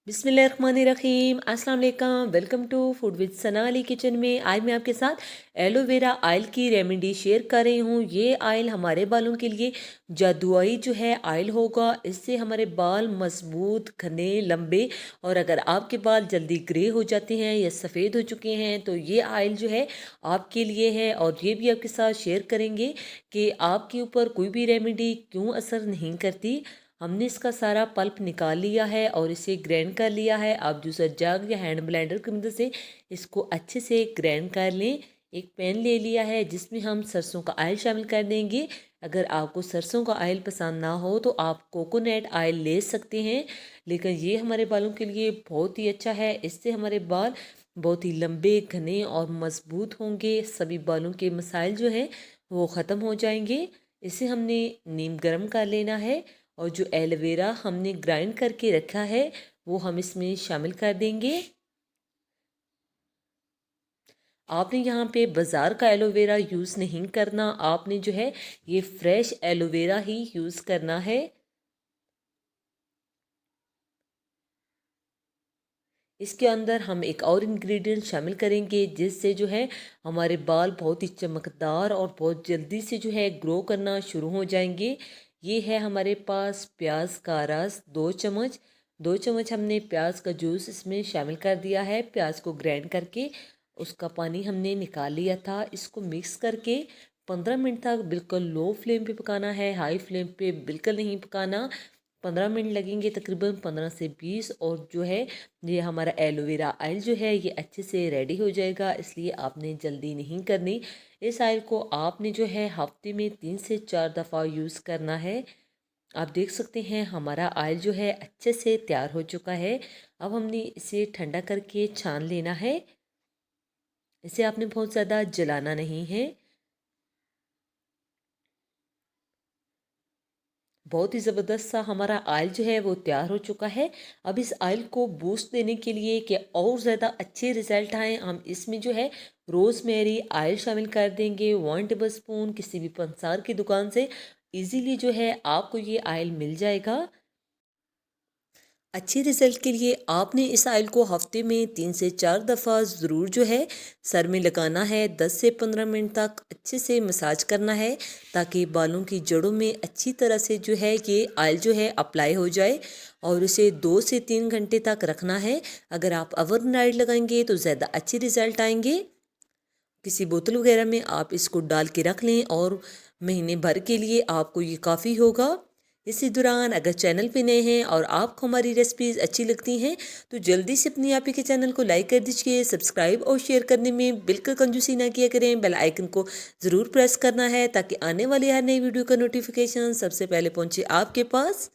बिस्मिल्लाहिर्रहमानिर्रहीम अस्सलाम वालेकुम। Welcome to food with Sana Ali kitchen में। आज मैं आपके साथ एलोवेरा ऑयल की रेमेडी शेयर कर रही हूँ। ये ऑयल हमारे बालों के लिए जादुई जो है ऑयल होगा। इससे हमारे बाल मजबूत, घने, लंबे और अगर आपके बाल जल्दी ग्रे हो जाते हैं या सफ़ेद हो चुके हैं तो ये ऑयल जो है आपके लिए है। और ये भी आपके साथ शेयर करेंगे कि आपके ऊपर कोई भी रेमेडी क्यों असर नहीं करती। हमने इसका सारा पल्प निकाल लिया है और इसे ग्राइंड कर लिया है। आप जूसर जग या हैंड ब्लेंडर की मदद से इसको अच्छे से ग्राइंड कर लें। एक पैन ले लिया है जिसमें हम सरसों का ऑयल शामिल कर देंगे। अगर आपको सरसों का ऑयल पसंद ना हो तो आप कोकोनट ऑयल ले सकते हैं, लेकिन ये हमारे बालों के लिए बहुत ही अच्छा है। इससे हमारे बाल बहुत ही लंबे, घने और मजबूत होंगे। सभी बालों के मसाइल जो हैं वो ख़त्म हो जाएंगे। इसे हमने नीम गर्म कर लेना है और जो एलोवेरा हमने ग्राइंड करके रखा है वो हम इसमें शामिल कर देंगे। आपने यहाँ पे बाज़ार का एलोवेरा यूज़ नहीं करना, आपने जो है ये फ्रेश एलोवेरा ही यूज़ करना है। इसके अंदर हम एक और इंग्रेडिएंट शामिल करेंगे जिससे जो है हमारे बाल बहुत ही चमकदार और बहुत जल्दी से जो है ग्रो करना शुरू हो जाएंगे। ये है हमारे पास प्याज का रस 2 चम्मच। 2 चम्मच हमने प्याज का जूस इसमें शामिल कर दिया है। प्याज को ग्राइंड करके उसका पानी हमने निकाल लिया था। इसको मिक्स करके 15 मिनट तक बिल्कुल लो फ्लेम पे पकाना है, हाई फ्लेम पे बिल्कुल नहीं पकाना। 15 मिनट लगेंगे, तकरीबन 15 से 20। और जो है ये हमारा एलोवेरा ऑयल जो है ये अच्छे से रेडी हो जाएगा, इसलिए आपने जल्दी नहीं करनी। इस ऑयल को आपने जो है हफ्ते में 3 से 4 दफ़ा यूज़ करना है। आप देख सकते हैं हमारा ऑयल जो है अच्छे से तैयार हो चुका है। अब हमने इसे ठंडा करके छान लेना है। इसे आपने बहुत ज़्यादा जलाना नहीं है। बहुत ही ज़बरदस्त सा हमारा ऑयल जो है वो तैयार हो चुका है। अब इस ऑयल को बूस्ट देने के लिए कि और ज़्यादा अच्छे रिज़ल्ट आएँ, हम इसमें जो है रोज़मेरी ऑयल शामिल कर देंगे। 1 टेबल स्पून किसी भी पंसार की दुकान से इजीली जो है आपको ये ऑयल मिल जाएगा। अच्छे रिजल्ट के लिए आपने इस ऑयल को हफ्ते में 3 से 4 दफ़ा ज़रूर जो है सर में लगाना है। 10 से 15 मिनट तक अच्छे से मसाज करना है ताकि बालों की जड़ों में अच्छी तरह से जो है ये ऑयल जो है अप्लाई हो जाए। और उसे 2 से 3 घंटे तक रखना है। अगर आप ओवरनाइट लगाएंगे तो ज़्यादा अच्छे रिजल्ट आएंगे। किसी बोतल वगैरह में आप इसको डाल के रख लें और महीने भर के लिए आपको ये काफ़ी होगा। इसी दौरान अगर चैनल पे नए हैं और आपको हमारी रेसिपीज़ अच्छी लगती हैं तो जल्दी से अपनी आप ही के चैनल को लाइक कर दीजिए। सब्सक्राइब और शेयर करने में बिल्कुल कंजूसी ना किया करें। बेल आइकन को ज़रूर प्रेस करना है ताकि आने वाली हर नई वीडियो का नोटिफिकेशन सबसे पहले पहुँचे आपके पास।